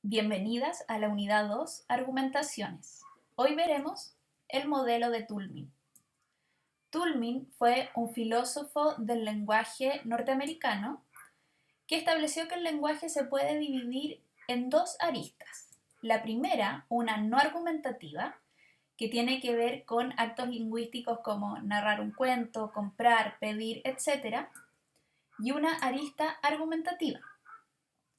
Bienvenidas a la unidad 2, Argumentaciones. Hoy veremos el modelo de Toulmin. Toulmin fue un filósofo del lenguaje norteamericano que estableció que el lenguaje se puede dividir en dos aristas. La primera, una no argumentativa, que tiene que ver con actos lingüísticos como narrar un cuento, comprar, pedir, etc. Y una arista argumentativa,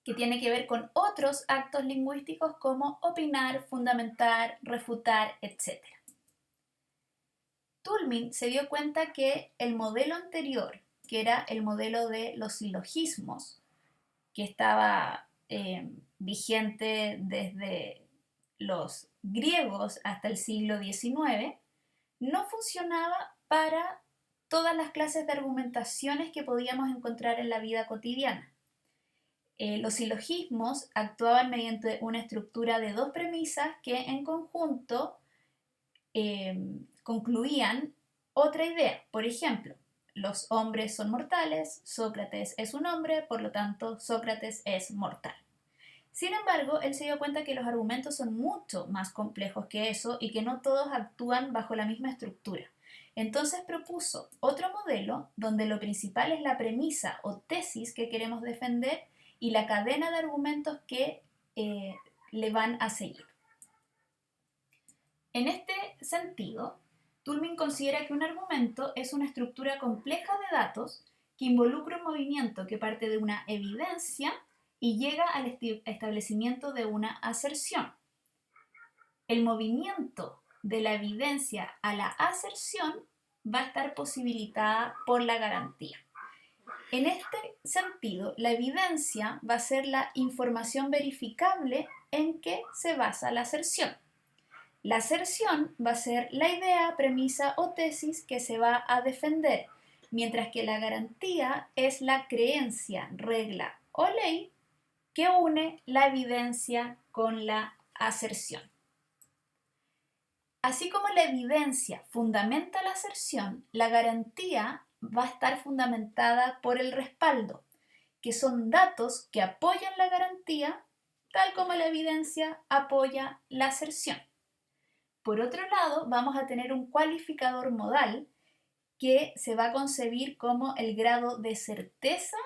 que tiene que ver con otros actos lingüísticos como opinar, fundamentar, refutar, etc. Toulmin se dio cuenta que el modelo anterior, que era el modelo de los silogismos, que estaba vigente desde los griegos hasta el siglo XIX, no funcionaba para todas las clases de argumentaciones que podíamos encontrar en la vida cotidiana. Los silogismos actuaban mediante una estructura de dos premisas que en conjunto concluían otra idea. Por ejemplo, los hombres son mortales, Sócrates es un hombre, por lo tanto Sócrates es mortal. Sin embargo, él se dio cuenta que los argumentos son mucho más complejos que eso y que no todos actúan bajo la misma estructura. Entonces propuso otro modelo donde lo principal es la premisa o tesis que queremos defender y la cadena de argumentos que le van a seguir. En este sentido, Toulmin considera que un argumento es una estructura compleja de datos que involucra un movimiento que parte de una evidencia y llega al establecimiento de una aserción. El movimiento de la evidencia a la aserción va a estar posibilitada por la garantía. En este sentido, la evidencia va a ser la información verificable en que se basa la aserción. La aserción va a ser la idea, premisa o tesis que se va a defender, mientras que la garantía es la creencia, regla o ley que une la evidencia con la aserción. Así como la evidencia fundamenta la aserción, la garantía va a estar fundamentada por el respaldo, que son datos que apoyan la garantía, tal como la evidencia apoya la aserción. Por otro lado, vamos a tener un cualificador modal que se va a concebir como el grado de certeza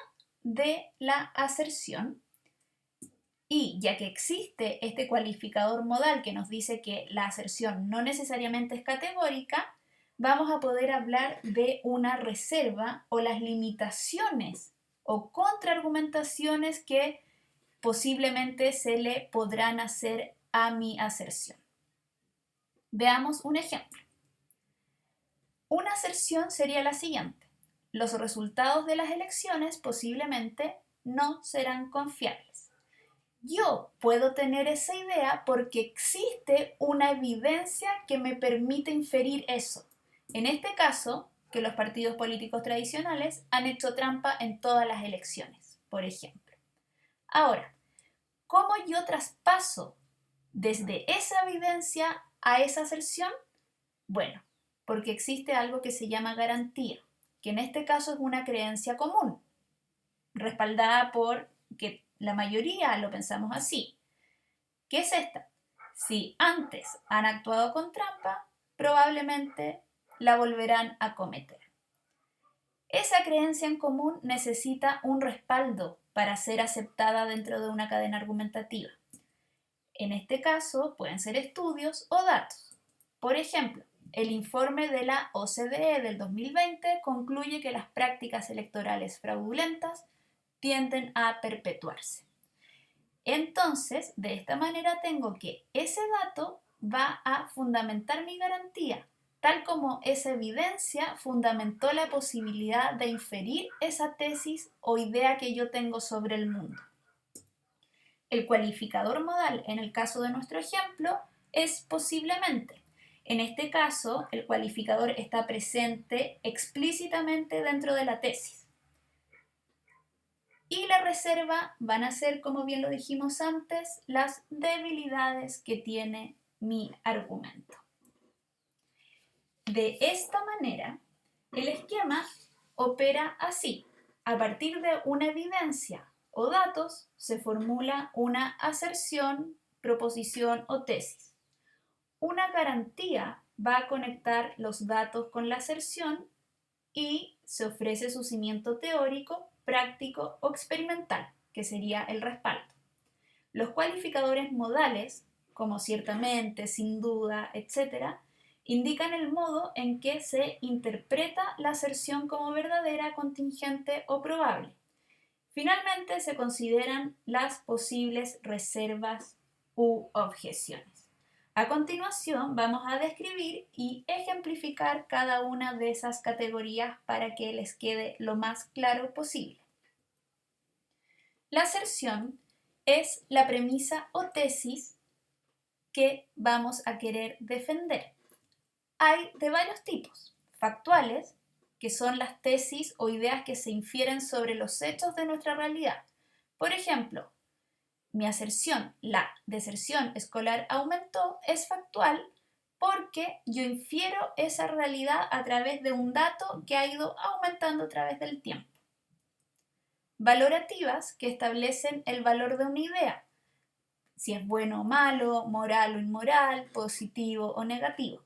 de la aserción. Y ya que existe este cualificador modal que nos dice que la aserción no necesariamente es categórica, vamos a poder hablar de una reserva o las limitaciones o contraargumentaciones que posiblemente se le podrán hacer a mi aserción. Veamos un ejemplo. Una aserción sería la siguiente: los resultados de las elecciones posiblemente no serán confiables. Yo puedo tener esa idea porque existe una evidencia que me permite inferir eso. En este caso, que los partidos políticos tradicionales han hecho trampa en todas las elecciones, por ejemplo. Ahora, ¿cómo yo traspaso desde esa evidencia a esa aserción? Bueno, porque existe algo que se llama garantía, que en este caso es una creencia común, respaldada por que la mayoría lo pensamos así. ¿Qué es esta? Si antes han actuado con trampa, probablemente la volverán a cometer. Esa creencia en común necesita un respaldo para ser aceptada dentro de una cadena argumentativa. En este caso pueden ser estudios o datos. Por ejemplo, el informe de la OCDE del 2020 concluye que las prácticas electorales fraudulentas tienden a perpetuarse. Entonces, de esta manera tengo que ese dato va a fundamentar mi garantía, tal como esa evidencia fundamentó la posibilidad de inferir esa tesis o idea que yo tengo sobre el mundo. El cualificador modal, en el caso de nuestro ejemplo, es posiblemente. En este caso, el cualificador está presente explícitamente dentro de la tesis. Y la reserva van a ser, como bien lo dijimos antes, las debilidades que tiene mi argumento. De esta manera, el esquema opera así. A partir de una evidencia o datos, se formula una aserción, proposición o tesis. Una garantía va a conectar los datos con la aserción y se ofrece su cimiento teórico, práctico o experimental, que sería el respaldo. Los cualificadores modales, como ciertamente, sin duda, etc., indican el modo en que se interpreta la aserción como verdadera, contingente o probable. Finalmente, se consideran las posibles reservas u objeciones. A continuación, vamos a describir y ejemplificar cada una de esas categorías para que les quede lo más claro posible. La aserción es la premisa o tesis que vamos a querer defender. Hay de varios tipos: factuales, que son las tesis o ideas que se infieren sobre los hechos de nuestra realidad. Por ejemplo, mi aserción, la deserción escolar aumentó, es factual porque yo infiero esa realidad a través de un dato que ha ido aumentando a través del tiempo. Valorativas, que establecen el valor de una idea, si es bueno o malo, moral o inmoral, positivo o negativo.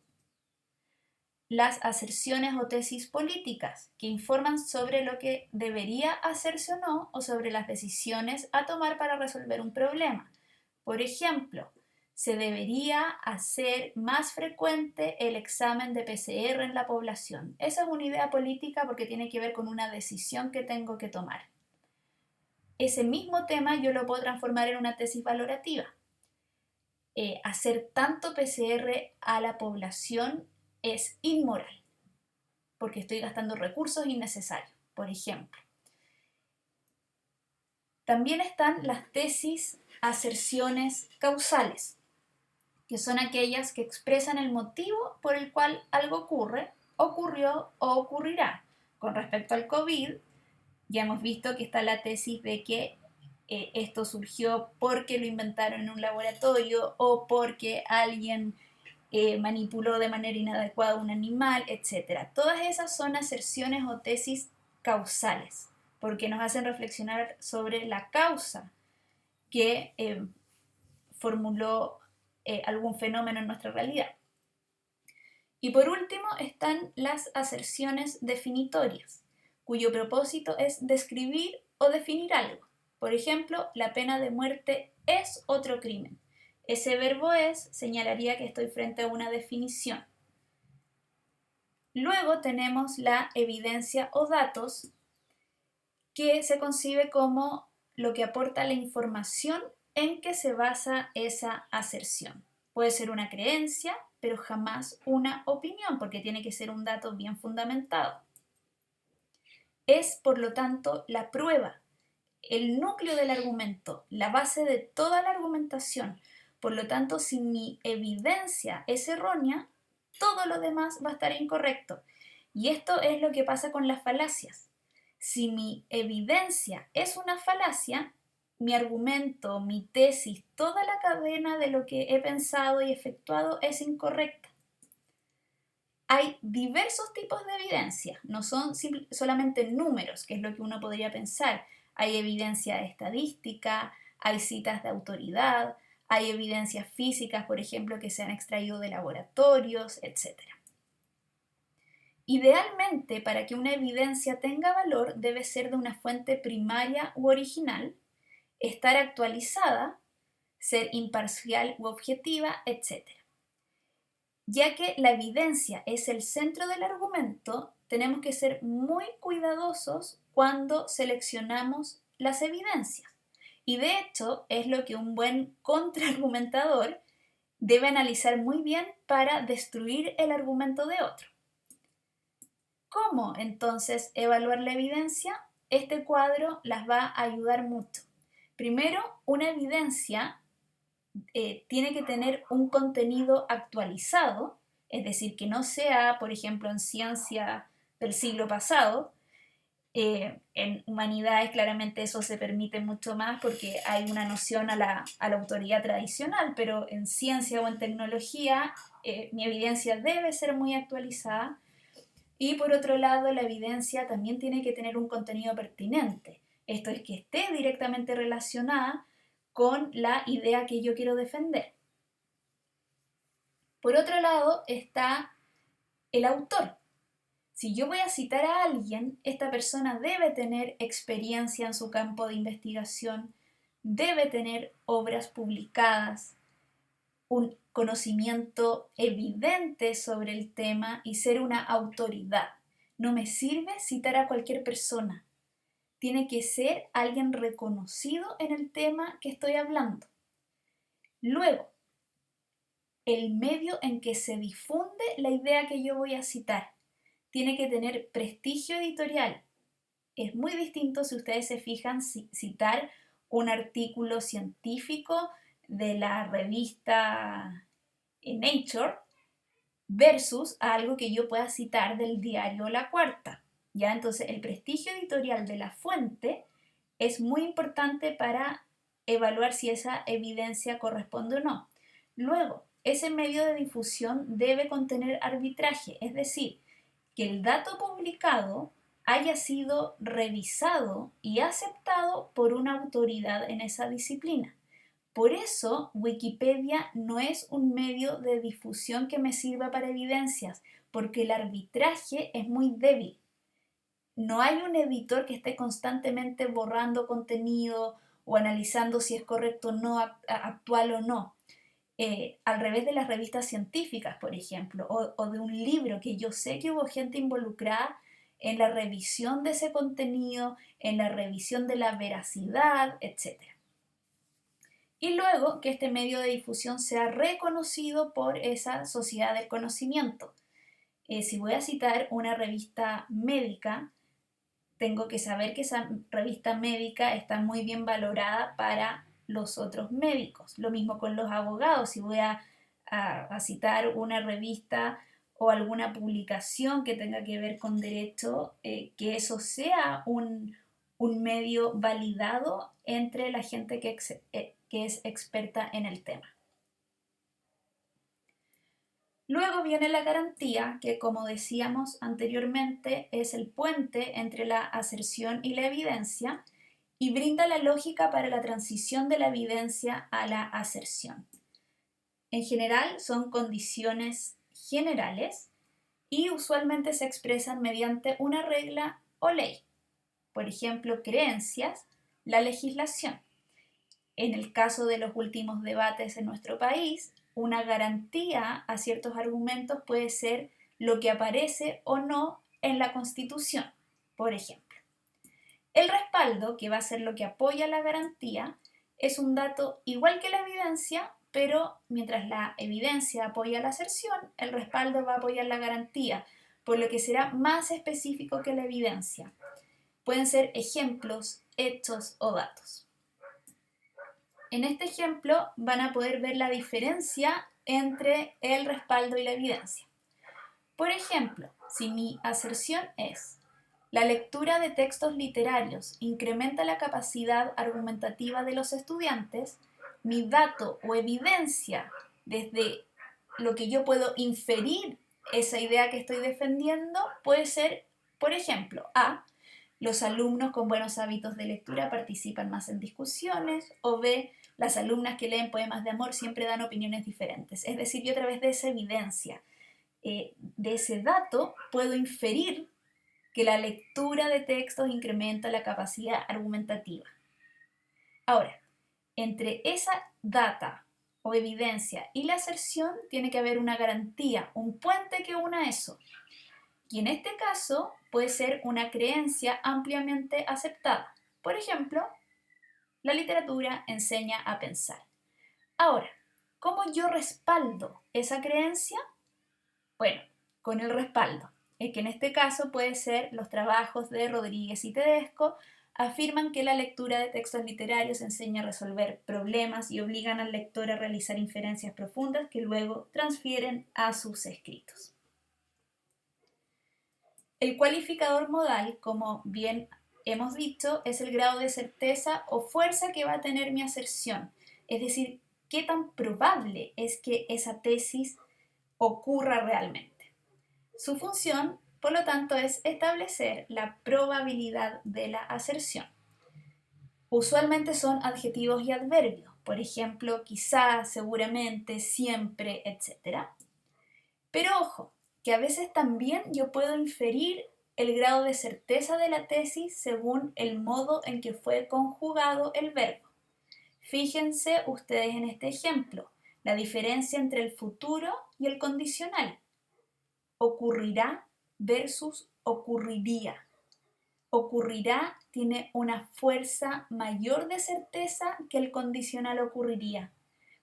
Las aserciones o tesis políticas, que informan sobre lo que debería hacerse o no, o sobre las decisiones a tomar para resolver un problema. Por ejemplo, se debería hacer más frecuente el examen de PCR en la población. Esa es una idea política porque tiene que ver con una decisión que tengo que tomar. Ese mismo tema yo lo puedo transformar en una tesis valorativa. Hacer tanto PCR a la población es inmoral, porque estoy gastando recursos innecesarios, por ejemplo. También están las tesis aserciones causales, que son aquellas que expresan el motivo por el cual algo ocurre, ocurrió o ocurrirá. Con respecto al COVID, ya hemos visto que está la tesis de que esto surgió porque lo inventaron en un laboratorio o porque alguien manipuló de manera inadecuada un animal, etc. Todas esas son aserciones o tesis causales, porque nos hacen reflexionar sobre la causa que formuló algún fenómeno en nuestra realidad. Y por último están las aserciones definitorias, cuyo propósito es describir o definir algo. Por ejemplo, la pena de muerte es otro crimen. Ese verbo es señalaría que estoy frente a una definición. Luego tenemos la evidencia o datos, que se concibe como lo que aporta la información en que se basa esa aserción. Puede ser una creencia, pero jamás una opinión, porque tiene que ser un dato bien fundamentado. Es, por lo tanto, la prueba, el núcleo del argumento, la base de toda la argumentación. Por lo tanto, si mi evidencia es errónea, todo lo demás va a estar incorrecto. Y esto es lo que pasa con las falacias. Si mi evidencia es una falacia, mi argumento, mi tesis, toda la cadena de lo que he pensado y efectuado es incorrecta. Hay diversos tipos de evidencia, no son solamente números, que es lo que uno podría pensar. Hay evidencia estadística, hay citas de autoridad, hay evidencias físicas, por ejemplo, que se han extraído de laboratorios, etc. Idealmente, para que una evidencia tenga valor, debe ser de una fuente primaria u original, estar actualizada, ser imparcial u objetiva, etc. Ya que la evidencia es el centro del argumento, tenemos que ser muy cuidadosos cuando seleccionamos las evidencias. Y de hecho, es lo que un buen contraargumentador debe analizar muy bien para destruir el argumento de otro. ¿Cómo entonces evaluar la evidencia? Este cuadro las va a ayudar mucho. Primero, una evidencia tiene que tener un contenido actualizado, es decir, que no sea, por ejemplo, en ciencia del siglo pasado. En humanidades claramente eso se permite mucho más porque hay una noción a la autoridad tradicional, pero en ciencia o en tecnología mi evidencia debe ser muy actualizada. Y por otro lado, la evidencia también tiene que tener un contenido pertinente. Esto es que esté directamente relacionada con la idea que yo quiero defender. Por otro lado está el autor. Si yo voy a citar a alguien, esta persona debe tener experiencia en su campo de investigación, debe tener obras publicadas, un conocimiento evidente sobre el tema y ser una autoridad. No me sirve citar a cualquier persona. Tiene que ser alguien reconocido en el tema que estoy hablando. Luego, el medio en que se difunde la idea que yo voy a citar tiene que tener prestigio editorial. Es muy distinto, si ustedes se fijan, citar un artículo científico de la revista Nature versus algo que yo pueda citar del diario La Cuarta. ¿Ya? Entonces, el prestigio editorial de la fuente es muy importante para evaluar si esa evidencia corresponde o no. Luego, ese medio de difusión debe contener arbitraje, es decir, que el dato publicado haya sido revisado y aceptado por una autoridad en esa disciplina. Por eso, Wikipedia no es un medio de difusión que me sirva para evidencias, porque el arbitraje es muy débil. No hay un editor que esté constantemente borrando contenido o analizando si es correcto o no, actual o no. Al revés de las revistas científicas, por ejemplo, o de un libro que yo sé que hubo gente involucrada en la revisión de ese contenido, en la revisión de la veracidad, etc. Y luego que este medio de difusión sea reconocido por esa sociedad del conocimiento. Si voy a citar una revista médica, tengo que saber que esa revista médica está muy bien valorada para los otros médicos. Lo mismo con los abogados. Si voy a citar una revista o alguna publicación que tenga que ver con derecho, que eso sea un medio validado entre la gente que es experta en el tema. Luego viene la garantía, que como decíamos anteriormente es el puente entre la aserción y la evidencia y brinda la lógica para la transición de la evidencia a la aserción. En general son condiciones generales y usualmente se expresan mediante una regla o ley. Por ejemplo, creencias, la legislación. En el caso de los últimos debates en nuestro país, una garantía a ciertos argumentos puede ser lo que aparece o no en la Constitución, por ejemplo. El respaldo, que va a ser lo que apoya la garantía, es un dato igual que la evidencia, pero mientras la evidencia apoya la aserción, el respaldo va a apoyar la garantía, por lo que será más específico que la evidencia. Pueden ser ejemplos, hechos o datos. En este ejemplo van a poder ver la diferencia entre el respaldo y la evidencia. Por ejemplo, si mi aserción es: la lectura de textos literarios incrementa la capacidad argumentativa de los estudiantes, mi dato o evidencia desde lo que yo puedo inferir esa idea que estoy defendiendo puede ser, por ejemplo, A: los alumnos con buenos hábitos de lectura participan más en discusiones, o B: las alumnas que leen poemas de amor siempre dan opiniones diferentes. Es decir, yo a través de esa evidencia, de ese dato, puedo inferir que la lectura de textos incrementa la capacidad argumentativa. Ahora, entre esa data o evidencia y la aserción tiene que haber una garantía, un puente que una eso. Y en este caso puede ser una creencia ampliamente aceptada. Por ejemplo, la literatura enseña a pensar. Ahora, ¿cómo yo respaldo esa creencia? Bueno, con el respaldo, que en este caso puede ser los trabajos de Rodríguez y Tedesco, afirman que la lectura de textos literarios enseña a resolver problemas y obligan al lector a realizar inferencias profundas que luego transfieren a sus escritos. El cualificador modal, como bien hemos dicho, es el grado de certeza o fuerza que va a tener mi aserción, es decir, qué tan probable es que esa tesis ocurra realmente. Su función, por lo tanto, es establecer la probabilidad de la aserción. Usualmente son adjetivos y adverbios, por ejemplo, quizá, seguramente, siempre, etc. Pero ojo, que a veces también yo puedo inferir el grado de certeza de la tesis según el modo en que fue conjugado el verbo. Fíjense ustedes en este ejemplo, la diferencia entre el futuro y el condicional. Ocurrirá versus ocurriría. Ocurrirá tiene una fuerza mayor de certeza que el condicional ocurriría.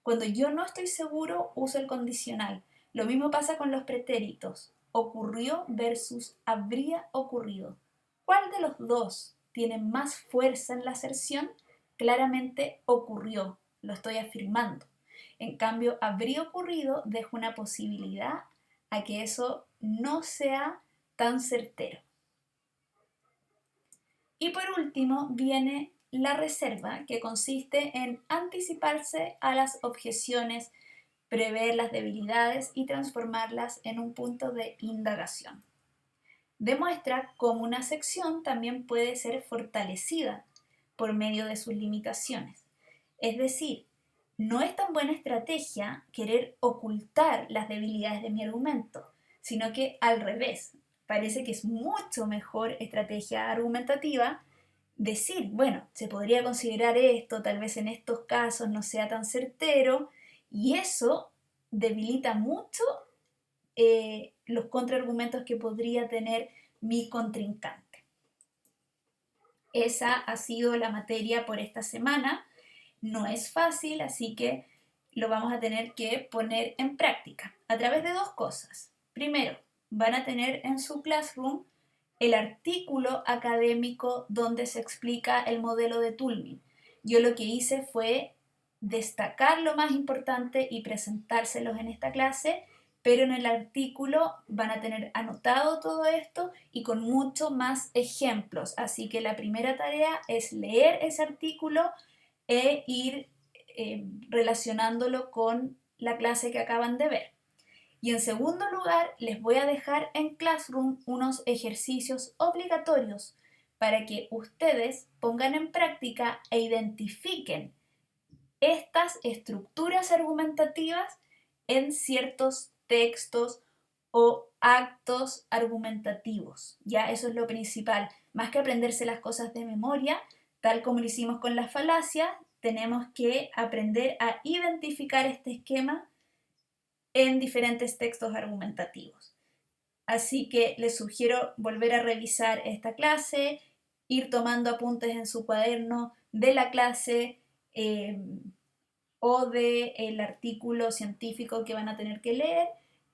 Cuando yo no estoy seguro, uso el condicional. Lo mismo pasa con los pretéritos. Ocurrió versus habría ocurrido. ¿Cuál de los dos tiene más fuerza en la aserción? Claramente ocurrió, lo estoy afirmando. En cambio, habría ocurrido deja una posibilidad a que eso no sea tan certero. Y por último viene la reserva, que consiste en anticiparse a las objeciones, prever las debilidades y transformarlas en un punto de indagación. Demuestra cómo una sección también puede ser fortalecida por medio de sus limitaciones. Es decir, no es tan buena estrategia querer ocultar las debilidades de mi argumento, sino que al revés, parece que es mucho mejor estrategia argumentativa decir, bueno, se podría considerar esto, tal vez en estos casos no sea tan certero, y eso debilita mucho los contraargumentos que podría tener mi contrincante. Esa ha sido la materia por esta semana. No es fácil, así que lo vamos a tener que poner en práctica a través de dos cosas. Primero, van a tener en su Classroom el artículo académico donde se explica el modelo de Toulmin. Yo lo que hice fue destacar lo más importante y presentárselos en esta clase, pero en el artículo van a tener anotado todo esto y con mucho más ejemplos. Así que la primera tarea es leer ese artículo e ir relacionándolo con la clase que acaban de ver. Y en segundo lugar, les voy a dejar en Classroom unos ejercicios obligatorios para que ustedes pongan en práctica e identifiquen estas estructuras argumentativas en ciertos textos o actos argumentativos. Ya eso es lo principal. Más que aprenderse las cosas de memoria, tal como lo hicimos con las falacias, tenemos que aprender a identificar este esquema en diferentes textos argumentativos. Así que les sugiero volver a revisar esta clase, ir tomando apuntes en su cuaderno de la clase o del artículo científico que van a tener que leer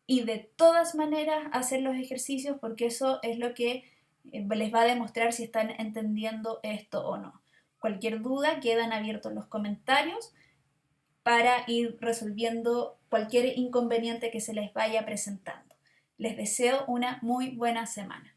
y de todas maneras hacer los ejercicios porque eso es lo que les va a demostrar si están entendiendo esto o no. Cualquier duda quedan abiertos los comentarios para ir resolviendo cualquier inconveniente que se les vaya presentando. Les deseo una muy buena semana.